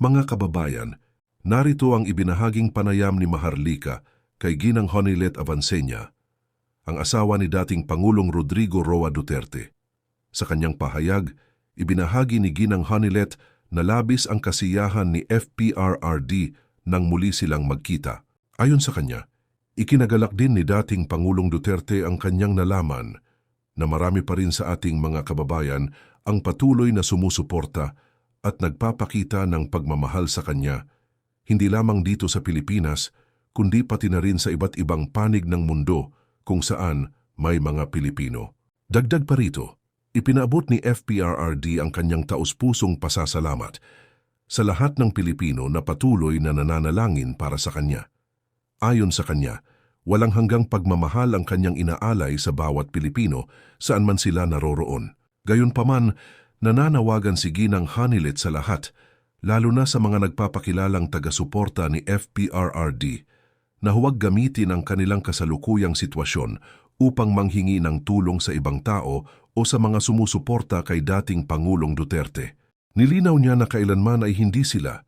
Mga kababayan, narito ang ibinahaging panayam ni Maharlika kay Ginang Honilet Avancenia, ang asawa ni dating Pangulong Rodrigo Roa Duterte. Sa kanyang pahayag, ibinahagi ni Ginang Honilet na labis ang kasiyahan ni FPRRD nang muli silang magkita. Ayon sa kanya, ikinagalak din ni dating Pangulong Duterte ang kanyang nalaman na marami pa rin sa ating mga kababayan ang patuloy na sumusuporta at nagpapakita ng pagmamahal sa kanya, hindi lamang dito sa Pilipinas, kundi pati na rin sa iba't ibang panig ng mundo kung saan may mga Pilipino. Dagdag pa rito, ipinaabot ni FPRRD ang kanyang taus-pusong pasasalamat sa lahat ng Pilipino na patuloy na nananalangin para sa kanya. Ayon sa kanya, walang hanggang pagmamahal ang kanyang inaalay sa bawat Pilipino saan man sila naroroon. Gayunpaman, nananawagan si Ginang Honilet sa lahat, lalo na sa mga nagpapakilalang taga-suporta ni FPRRD, na huwag gamitin ang kanilang kasalukuyang sitwasyon upang manghingi ng tulong sa ibang tao o sa mga sumusuporta kay dating Pangulong Duterte. Nilinaw niya na kailanman ay hindi sila,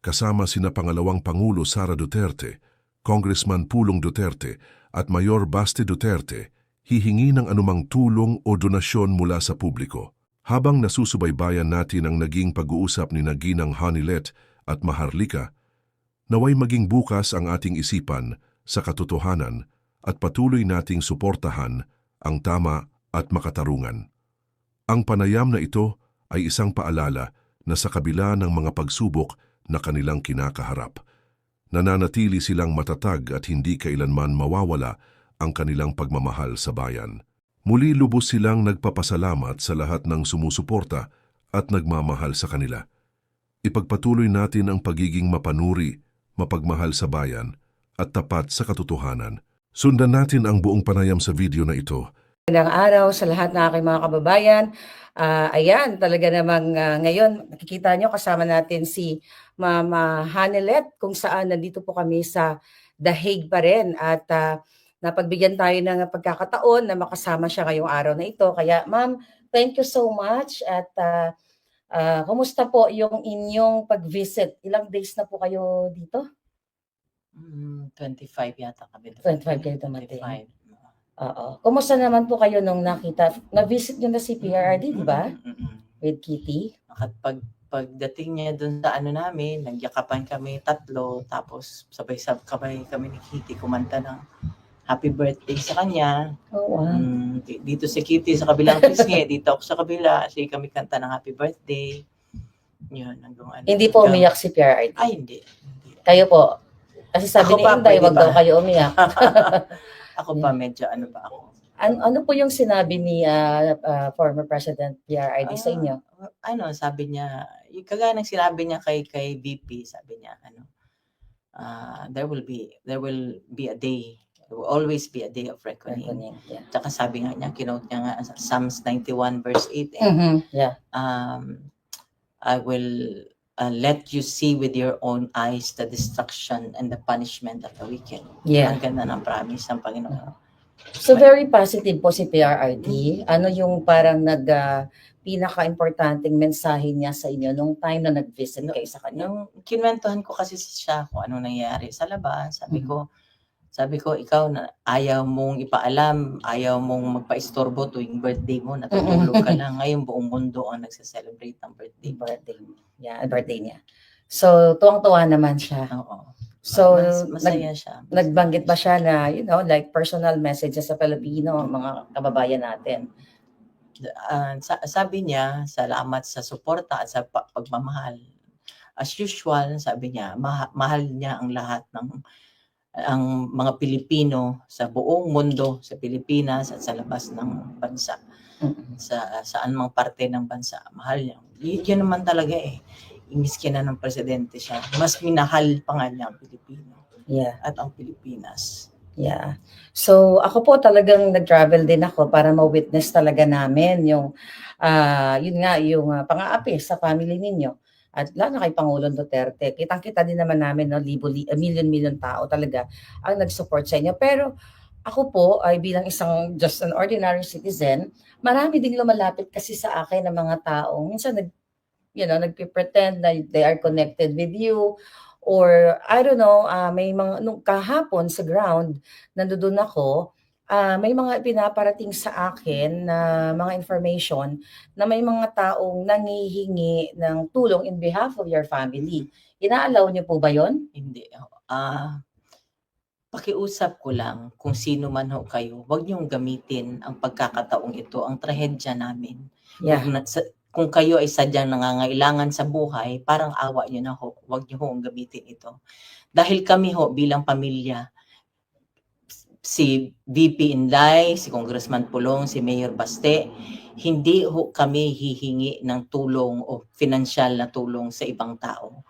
kasama sina pangalawang Pangulo Sara Duterte, Congressman Pulong Duterte at Mayor Baste Duterte, hihingi ng anumang tulong o donasyon mula sa publiko. Habang nasusubaybayan natin ang naging pag-uusap ni Ginang Honilet at Maharlika, naway maging bukas ang ating isipan sa katotohanan at patuloy nating suportahan ang tama at makatarungan. Ang panayam na ito ay isang paalala na sa kabila ng mga pagsubok na kanilang kinakaharap, nananatili silang matatag at hindi kailanman mawawala ang kanilang pagmamahal sa bayan. Muli lubos silang nagpapasalamat sa lahat ng sumusuporta at nagmamahal sa kanila. Ipagpatuloy natin ang pagiging mapanuri, mapagmahal sa bayan, at tapat sa katotohanan. Sundan natin ang buong panayam sa video na ito. Magandang araw sa lahat ng aking mga kababayan. Ayan, talaga namang ngayon, nakikita nyo kasama natin si Mama Honilet kung saan nandito po kami sa The Hague pa rin at napagbigyan tayo ng pagkakataon na makasama siya ngayong araw na ito. Kaya ma'am, thank you so much at kumusta po yung inyong pag-visit? Ilang days na po kayo dito? 25 yata kami. 25 kayo dumating. 25. Oo. Kumusta naman po kayo nung nakita? Na-visit nyo na si PRRD, di ba? With Kitty? Pagdating niya dun sa ano namin, nagyakapan kami tatlo, tapos sabay-sabay kami ni Kitty kumanta ng happy birthday sa kanya. Oh, wow. Dito si Kitty sa kabilang pisngi, dito ako sa kabila, kasi kami kanta ng happy birthday. Yun, hanggang ano. Hindi po umiyak si PRRD? Ay, hindi. Kayo po? Kasi sabi Ako ni pa, Inday, pwede wag ba? daw kayo umiyak. Ako pa, medyo ano pa ako. Ano po yung sinabi ni former President PRRD sa inyo? Sabi niya, yung kagaya ng sinabi niya kay VP, sabi niya, there will be a day. There will always be a day of reckoning. Yeah. Tsaka sabi nga niya, kinote niya nga Psalms 91 verse 8. Yeah. I will let you see with your own eyes the destruction and the punishment of the wicked. Yeah. Ang ganda ng promise ng Panginoon. So very positive po si PRRD. Ano yung parang pinaka-importanting mensahe niya sa inyo nung time na nag-visit kayo sa kanya? Nung kinwentuhan ko kasi siya kung ano nangyayari sa labas, sabi ko, ikaw na ayaw mong ipaalam, ayaw mong magpa-istorbo tuwing birthday mo, natutulog ka lang. Ngayon buong mundo ang nagse-celebrate ng birthday. Birthday niya. So, tuwang-tuwa naman siya. Oo. So, masaya siya. Nagbanggit ba siya na, like personal messages sa Pilipino, mga kababayan natin? Sabi niya, salamat sa suporta at sa pagmamahal. As usual, sabi niya, mahal niya ang lahat ng ang mga Pilipino sa buong mundo, sa Pilipinas at sa labas ng bansa. Sa saan mang parte ng bansa, mahal niya. Yun naman talaga Miski na ng presidente siya, mas minahal pa nga niya ang Pilipino. Yeah. At ang Pilipinas. Yeah. So, ako po talagang nag-travel din ako para ma-witness talaga namin yung, yung pang-aapi sa family ninyo. At lalo na kay Pangulong Duterte. Kitang-kita din naman namin, million tao talaga ang nag-support sa inyo. Pero ako po ay bilang isang just an ordinary citizen, marami ding lumalapit kasi sa akin ng mga taong minsan nagpe-pretend na they are connected with you, or I don't know, may mga nung kahapon sa ground, nandoon ako, may mga pinaparating sa akin na mga information na may mga taong nanghihingi ng tulong in behalf of your family. Ina-allow niyo po ba 'yon? Hindi. Pakiusap ko lang kung sino man ho kayo, wag niyong gamitin ang pagkakataong ito, ang trahedya namin. Yeah. Kung kayo ay sadyang nangangailangan sa buhay, parang awa niyo na ho, wag niyo hong gamitin ito. Dahil kami ho bilang pamilya, si VP Inday, si Congressman Pulong, si Mayor Baste, hindi ho kami hihingi ng tulong o financial na tulong sa ibang tao.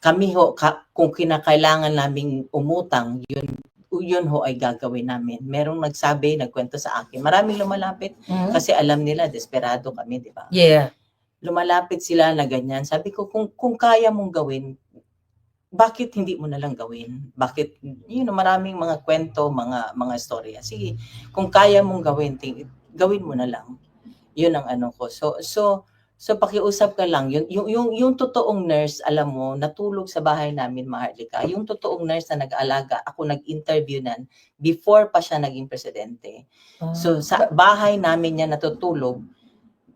Kami ho, kung kinakailangan naming umutang, yun ho ay gagawin namin. Merong nagkwento sa akin. Maraming lumalapit kasi alam nila, desperado kami, di ba? Yeah. Lumalapit sila na ganyan. Sabi ko, kung kaya mong gawin, bakit hindi mo na lang gawin? Bakit, maraming mga kwento, mga storya. Sige, kung kaya mong gawin, gawin mo na lang. Yun ang ano ko. So pakiusap ka lang, yung totoong nurse, alam mo, natulog sa bahay namin, Maharlika. Yung totoong nurse na nag-aalaga, ako nag-interview nan before pa siya naging presidente. So sa bahay namin niya natutulog,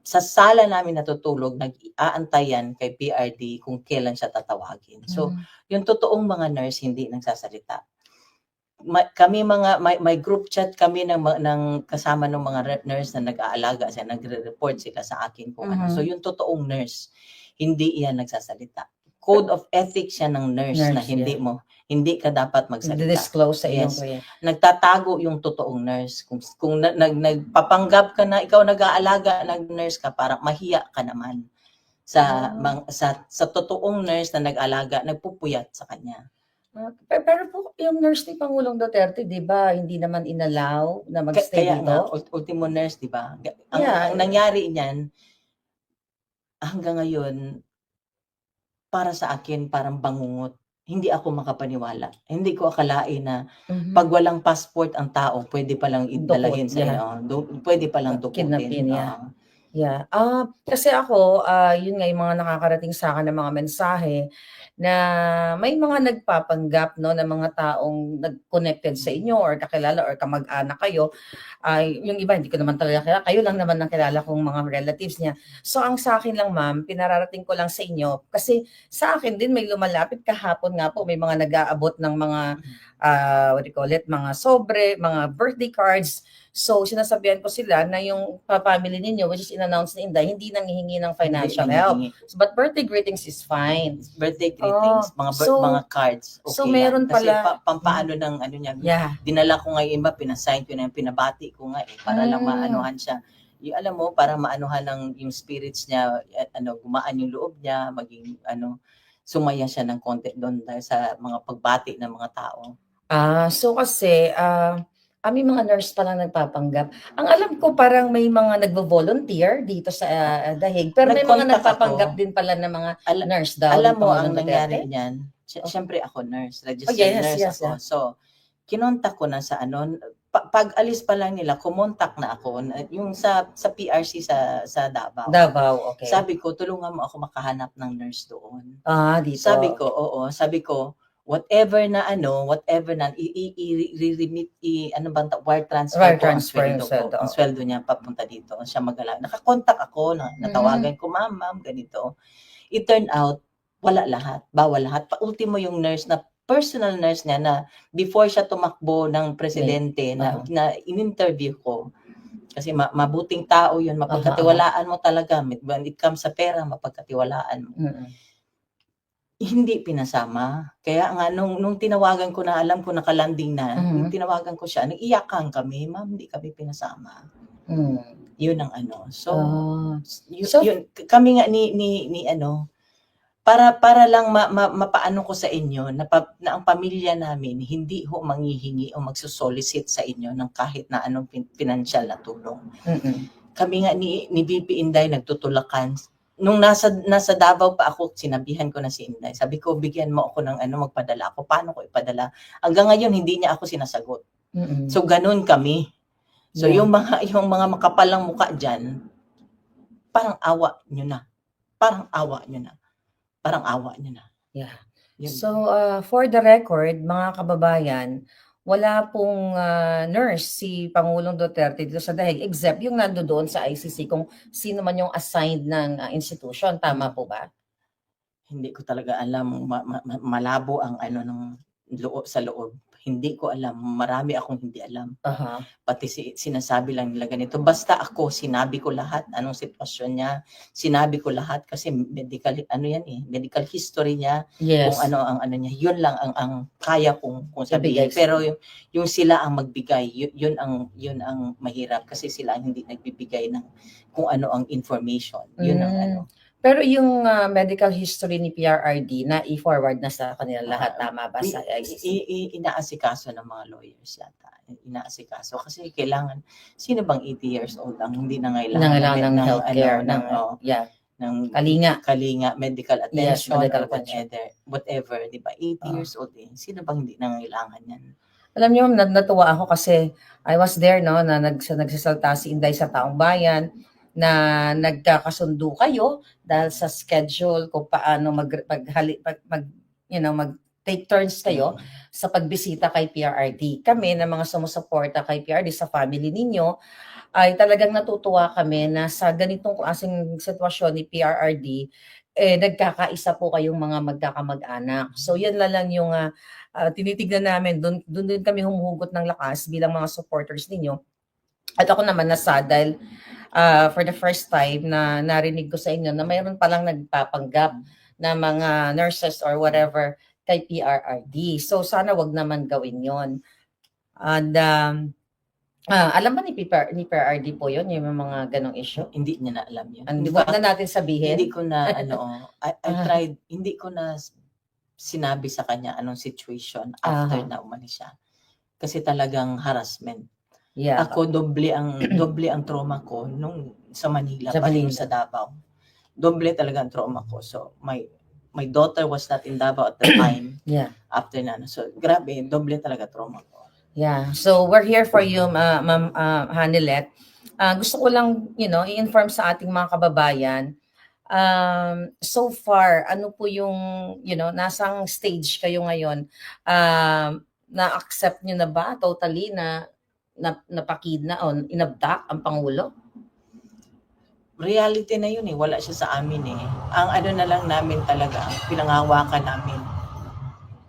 sa sala namin natutulog, nag-aantayan kay PRD kung kailan siya tatawagin. So yung totoong mga nurse hindi nagsasalita. Kami may group chat kami ng kasama ng mga nurse na nag-aalaga siya, nagre-report sila sa akin kung ano. So yung totoong nurse, hindi iyan nagsasalita. Code of ethics siya ng nurse na hindi ka dapat magsalita. Disclose sa iyong Nagtatago yung totoong nurse. Kung nagpapanggap ka na ikaw nag-aalaga, nag-nurse ka, parang mahiya ka naman sa totoong nurse na nag-aalaga, nagpupuyat sa kanya. Pero po, yung nurse ni Pangulong Duterte, di ba, hindi naman inalaw na mag-stay Kaya dito? nga, ultimo nurse, di ba? Ang nangyari niyan, hanggang ngayon, para sa akin, parang bangungot. Hindi ako makapaniwala. Hindi ko akalain na pag walang passport ang tao, pwede palang idalahin sa pwede palang dukutin. Kidnapin, Yeah. Kasi ako, yun nga yung mga nakakarating sa akin ng mga mensahe na may mga nagpapanggap no, na mga taong nag-connected sa inyo or kakilala or kamag-anak kayo. Yung iba, hindi ko naman talaga kilala. Kayo lang naman ang kilala kong mga relatives niya. So, ang sa akin lang, ma'am, pinararating ko lang sa inyo. Kasi sa akin din, may lumalapit kahapon nga po, may mga nag-aabot ng mga, mga sobre, mga birthday cards. So, sinasabihan ko sila na yung family ninyo, which is in-announce ni Inday, hindi nanghihingi ng financial help. So, but birthday greetings is fine. Birthday greetings, mga cards. Okay so, meron lang. Kasi pala, pampaano ng ano niya. Dinala ko nga yung iba, pinasign ko na yung pinabati ko nga para lang maanuhan siya. Yung, alam mo, para maanuhan ng yung spirits niya, gumaan yung loob niya, maging sumaya siya ng konti doon dahil sa mga pagbati ng mga tao. So kasi, may mga nurse pa lang nagpapanggap. Ang alam ko parang may mga nagvo-volunteer dito sa Dahig, pero may mga nagpapanggap din pala ng mga nurse daw. Alam mo, ang nangyari niyan, siyempre ako nurse, registered nurse ako. So, kinontak ko na sa pag alis pa lang nila, kumontak na ako, yung sa PRC sa Davao. Davao, okay. Sabi ko, tulungan mo ako makahanap ng nurse doon. Dito. Sabi ko, whatever na i-remit, wire transfer ang sweldo niya papunta dito. Siya mag-alaga. Nakakontak ako, natawagan ko, ma'am, ganito. It turned out, bawal lahat. Pa-ultimo yung nurse na personal nurse niya na before siya tumakbo ng presidente na in-interview ko. Kasi mabuting tao yun, mapagkatiwalaan mo talaga. When it comes sa pera, mapagkatiwalaan mo. Hindi pinasama. Kaya nga, nung tinawagan ko na, alam ko nakalanding na, nung tinawagan ko siya, nag-iyakan kami, ma'am, hindi kami pinasama. Yun ang yun, kami nga para lang mapaano ko sa inyo na ang pamilya namin hindi ho manghihingi o magsusolicit sa inyo ng kahit na anong financial na tulong. Kami nga ni VP Inday nagtutulakan. Nung nasa Davao pa ako, sinabihan ko na si Inday. Sabi ko, bigyan mo ako ng magpadala ako. Paano ko ipadala? Hanggang ngayon, hindi niya ako sinasagot. So, ganun kami. So, yung mga makapalang mukha dyan, parang awa nyo na. parang awa nyo na. Parang awa nyo na. Yeah. Yun. So, for the record, mga kababayan, wala pong nurse si Pangulong Duterte dito sa dahig except yung nandoon sa ICC kung sino man yung assigned ng institution. Tama po ba? Hindi ko talaga alam, malabo ang ano ng loob sa loob. Hindi ko alam, marami akong hindi alam. Aha. Pati sinasabi lang nila ganito. Basta ako, sinabi ko lahat, anong sitwasyon niya, sinabi ko lahat kasi medical, ano yan eh, medical history niya, Yes. kung ano ang ano niya, yun lang ang kaya kung sabihin. Ibigay. Pero yung sila ang magbigay, yun ang mahirap kasi sila ang hindi nagbibigay ng kung ano ang information. Yun ang ano. Pero yung medical history ni PRRD na i-forward na sa kanila lahat, tama ba sa ICC? Inaasikaso ng mga lawyers yata. Inaasikaso kasi kailangan, sino bang 80 years old ang hindi Nangailangan ng healthcare, ng kalinga, medical attention, medical or whatever, di ba? 80 years old eh. Sino bang hindi nangailangan yan? Alam niyo, natuwa ako kasi I was there, no, na nagsasalta si Inday sa Taong Bayan, na nagkakasundo kayo dahil sa schedule kung paano mag-take turns kayo sa pagbisita kay PRRD. Kami na mga sumusuporta kay PRRD sa family ninyo, ay talagang natutuwa kami na sa ganitong klaseng sitwasyon ni PRRD, nagkakaisa po kayong mga magkakamag-anak. So yan lang yung tinitignan namin, doon din kami humuhugot ng lakas bilang mga supporters ninyo. At ako naman nasa dahil for the first time na narinig ko sa inyo na mayroon palang nagpapanggap na mga nurses or whatever kay PRRD. So sana wag naman gawin yon. And alam ba ni PRRD po yon yung mga ganong issue? Hindi niya na alam yun. Wag na natin sabihin. Hindi ko na I tried, hindi ko na sinabi sa kanya anong situation after na umalis siya. Kasi talagang harassment. Yeah. Ako doble ang trauma ko nung sa Manila, pati yung sa Davao. Doble talaga ang trauma ko. So my daughter was not in Davao at the time. Yeah. After na. So grabe, doble talaga trauma ko. Yeah. So we're here for you, Ma'am Hanilet. Gusto ko lang, i-inform sa ating mga kababayan. So far, ano po yung, nasang stage kayo ngayon? Na-accept nyo na ba totally na napakidna o inabdak ang Pangulo? Reality na yun eh. Wala siya sa amin eh. Ang ano na lang namin talaga, pinanghawakan namin.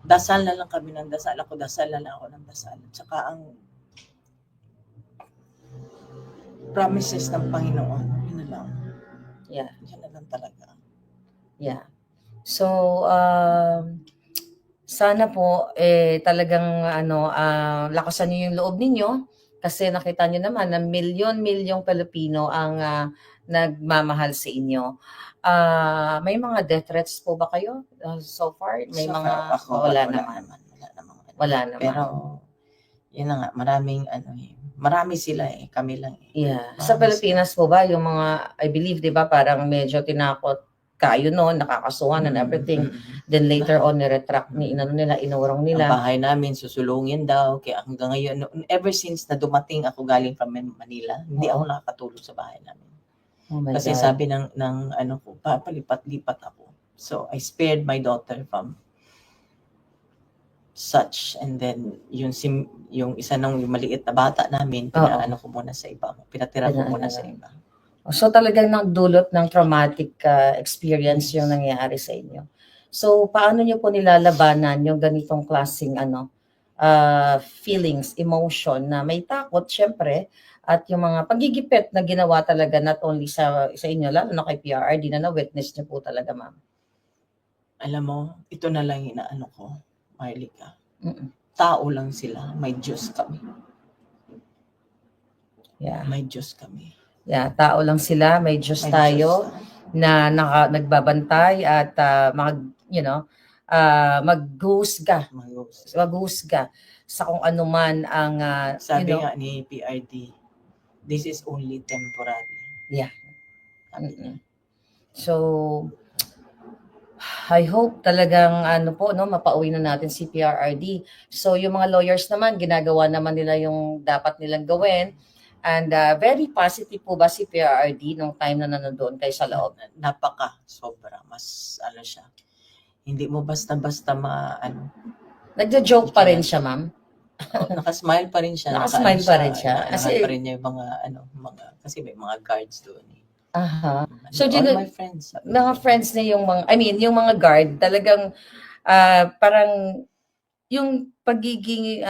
Dasal na lang kami ng dasal. Dasal na lang ako ng dasal. Tsaka ang promises ng Panginoon, yun na lang. Yeah. Yun na lang talaga. Yeah. So, sana po talagang lakasan niyo yung loob ninyo kasi nakita niyo naman na milyon-milyong Pilipino ang nagmamahal sa inyo. May mga death threats po ba kayo so far? May So mga far, wala naman. Pero yun na nga, marami sila eh, kami lang eh. Yeah. Sa Pilipinas po ba yung mga, I believe, 'di ba, parang medyo tinakot kayo noon, nakakasuhan and everything. Then later on, niretract inurong nila. Ang bahay namin, susulungin daw. Kaya hanggang ngayon, ever since na dumating ako galing from Manila, hindi ako nakakatulog sa bahay namin. Oh my Kasi God. sabi ng ano ko, papalipat-lipat ako. So, I spared my daughter from such. And then, yung isa nung yung maliit na bata namin, pinatira ko muna sa iba. So talagang nagdulot ng traumatic experience yung nangyari sa inyo. So paano niyo po nilalabanan yung ganitong klaseng feelings, emotion na may takot syempre at yung mga pagigipit na ginawa talaga not only sa inyo lalo na kay PRRD na na-witness niyo po talaga, ma'am. Alam mo, ito na lang inaano ko, Marlica. Tao lang sila, may Diyos kami. Yeah. May Diyos kami. Yeah, tao lang sila, may Diyos tayo na nagbabantay at maghusga sa kung ano man ang sabi nga ni PRD, this is only temporary. Yeah. So I hope talagang mapauwi na natin si PRRD. So yung mga lawyers naman ginagawa naman nila yung dapat nilang gawin. And very positive po ba si PRRD nung time na nanonood kayo sa loob? Sobra. Mas ano siya. Hindi mo basta-basta Nagjo-joke pa rin siya, ma'am? nakasmile pa rin siya. Nakasmile pa rin siya. Kasi pa rin niya yung kasi may mga guards doon. Aha. So, So, all my friends. Mga friends niya yung yung mga guard, talagang parang yung pagiging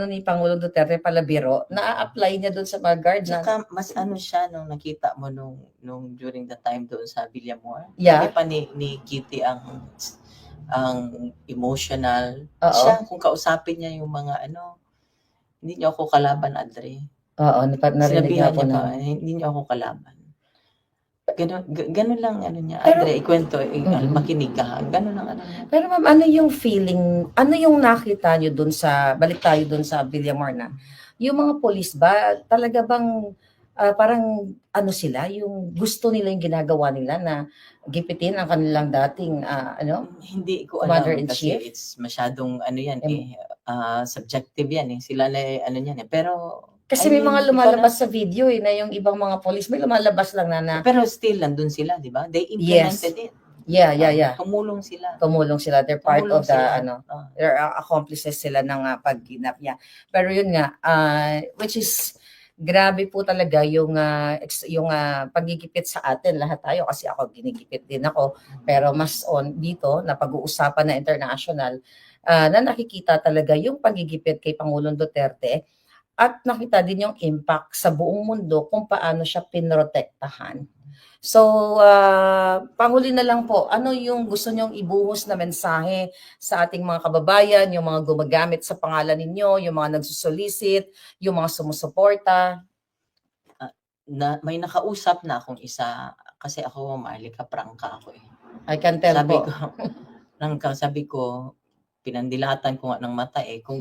ni Pangulong Duterte palabiro, na-apply niya doon sa mga guard na. Tsaka mas siya nung nakita mo nung during the time doon sa Villamor. Yeah. Hindi pa ni Kitty ang emotional. Oo. Siya, kung kausapin niya yung mga hindi niyo ako kalaban, Adre. Oo, narinig Sinabihan nga po niya na. pa, hindi niyo ako kalaban. Ganun lang niya. Pero, Adre, ikwento, makinig ka. Ganun lang niya. Pero ma'am, ano yung feeling, ano yung nakita niyo dun balik tayo dun sa Villamor na, yung mga police ba, talaga bang parang sila, yung gusto nila yung ginagawa nila na gipitin ang kanilang dating Hindi ko alam kasi Commander-in-Chief? it's masyadong subjective yan sila na yan pero kasi may mga lumalabas sa video na yung ibang mga police may lumalabas lang na pero still nandun sila, di ba? They implemented it. Yeah. Tumulong sila. They're part of the sila. they're accomplices sila ng pagginap niya. Pero yun nga, which is grabe po talaga yung pagigipit sa atin lahat tayo, kasi ako ginigipit din ako, pero mas dito na pag-uusapan na international, na nakikita talaga yung pagigipit kay Pangulong Duterte, at nakita din yung impact sa buong mundo kung paano siya pinrotektahan. So, panghuli na lang po, ano yung gusto nyong ibuhos na mensahe sa ating mga kababayan, yung mga gumagamit sa pangalan ninyo, yung mga nagsusolicit, yung mga sumusuporta? May nakausap na akong isa, kasi ako, Marlica, prangka ako I can tell po. Sabi ko, pinandilatan ko nga ng mata kung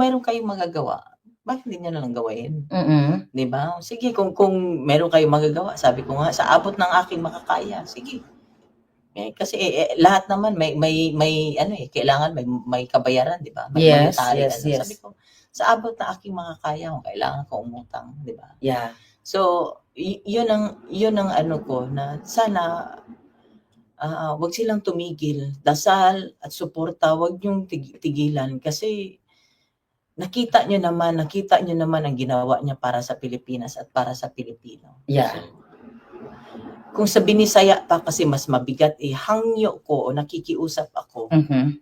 mayroon kayong magagawa, bakit hindi nyo na lang gawain? Di ba? Sige, kung mayroon kayong magagawa, sabi ko nga, sa abot ng aking makakaya, sige. Kasi lahat naman may kailangan may kabayaran, di ba? Yes. Sabi ko, sa abot ng aking makakaya, kung kailangan ko umutang, di ba? Yeah. So, yun ang ko na sana wag silang tumigil, dasal at suporta, wag yung tigilan, kasi nakita nyo naman ang ginawa niya para sa Pilipinas at para sa Pilipino. Yeah. Kung sa Binisaya pa kasi mas mabigat, hangyo ko o nakikiusap ako,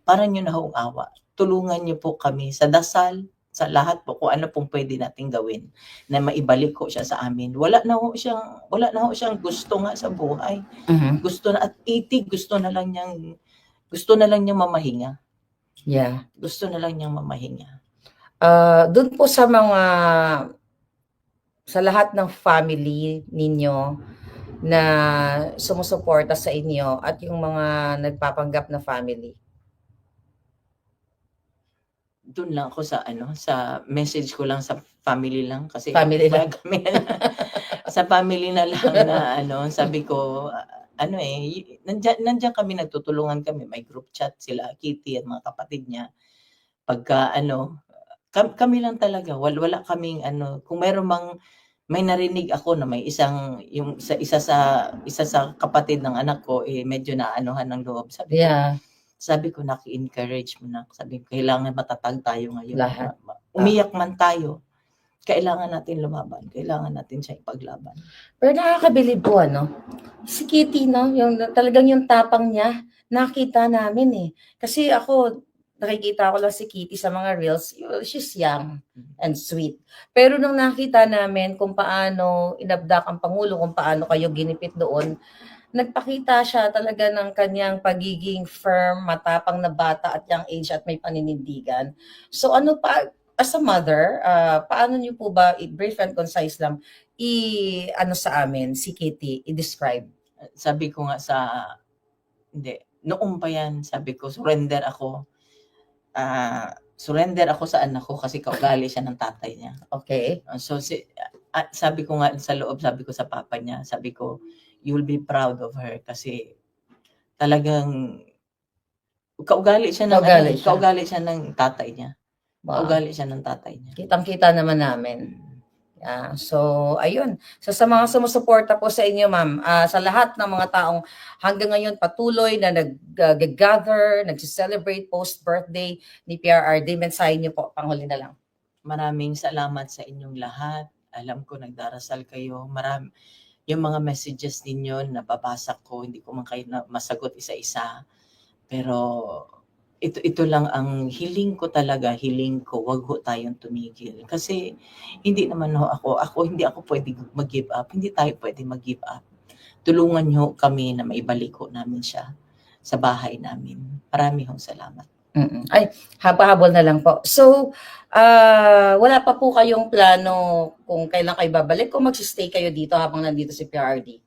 para nyo na hong awa. Tulungan nyo po kami sa dasal, sa lahat po, kung ano pong pwede nating gawin na maibalik ko siya sa amin. Wala na ho siyang gusto nga sa buhay. Gusto na at 80, gusto na lang niyang mamahinga. Yeah. Gusto na lang niyang mamahinga. Doon po sa lahat ng family ninyo na sumusuporta sa inyo at yung mga nagpapanggap na family. Doon lang ako sa message ko lang sa family lang, kasi family lang. Sa family na lang na sabi ko nandiyan kami, nagtutulungan kami, may group chat sila Kitty at mga kapatid niya. Pagka kami lang talaga, wala kaming kung may narinig ako na may isa sa kapatid ng anak ko medyo naanuhan ng loob, sabi ko naki-encourage mo na, sabi ko kailangan matatag tayo ngayon. Lahat. Umiyak man tayo, kailangan natin lumaban, kailangan natin siya ipaglaban. Pero nakakabilib po si Kitty yung talagang yung tapang niya, nakita namin kasi ako nakikita ko lang si Kitty sa mga reels, she's young and sweet. Pero nung nakita namin kung paano inabdak ang Pangulo, kung paano kayo ginipit doon, nagpakita siya talaga ng kanyang pagiging firm, matapang na bata at young age at may paninindigan. So as a mother, paano niyo po ba, brief and concise lang, sa amin, si Kitty, i-describe? Sabi ko nga noong pa yan, sabi ko, surrender ako sa anak ko kasi kaugali siya ng tatay niya. Okay. So sabi ko nga sa loob, sabi ko sa papa niya, sabi ko, you'll be proud of her kasi talagang kaugali siya ng tatay niya. Ugali siya ng tatay niya. Kitang-kita naman namin. So, ayun. Sa mga sumusuporta po sa inyo, ma'am, sa lahat ng mga taong hanggang ngayon patuloy na nag-gather, nag-celebrate post-birthday ni PRRD, mensahe niyo po, panghuli na lang. Maraming salamat sa inyong lahat. Alam ko nagdarasal kayo. Yung mga messages ninyo nababasa ko, hindi ko man kayo masagot isa-isa. Pero ito lang ang hiling ko talaga, wag ho tayong tumigil. Kasi hindi naman hindi ako pwede mag-give up. Hindi tayo pwede mag-give up. Tulungan niyo kami na maibalik ko namin siya sa bahay namin. Marami hong salamat. Ay, habol na lang po. So, wala pa po kayong plano kung kailan kayo babalik o magsistay kayo dito habang nandito si PRRD?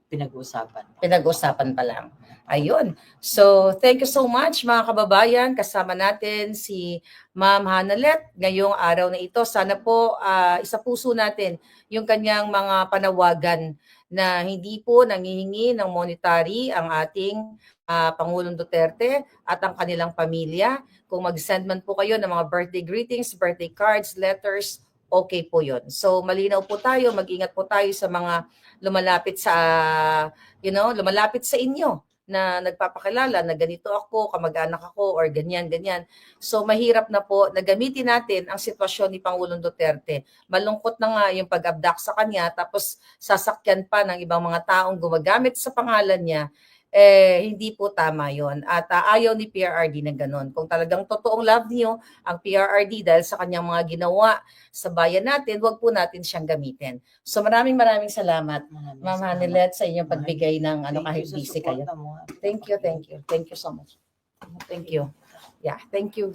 Pinag-usapan pa lang. Ayun. So, thank you so much mga kababayan. Kasama natin si Ma'am Hanelet ngayong araw na ito. Sana po isa puso natin yung kanyang mga panawagan na hindi po nangihingi ng monetary ang ating Pangulong Duterte at ang kanilang pamilya. Kung mag-send man po kayo ng mga birthday greetings, birthday cards, letters, okay po yun. So malinaw po tayo, mag-ingat po tayo sa mga lumalapit sa inyo na nagpapakilala na ganito ako, kamag-anak ako, or ganyan. So mahirap na po na gamitin natin ang sitwasyon ni Pangulong Duterte. Malungkot na nga yung pag-abduct sa kanya, tapos sasakyan pa ng ibang mga taong gumagamit sa pangalan niya. Hindi po tama yon. At ayaw ni PRRD na ganun. Kung talagang totoong love niyo ang PRRD dahil sa kanyang mga ginawa sa bayan natin, wag po natin siyang gamitin. So maraming salamat, Ma'am Hanelet, sa inyong pagbigay ng kahit busy kayo. Thank you. Thank you so much. Thank you. Yeah, thank you.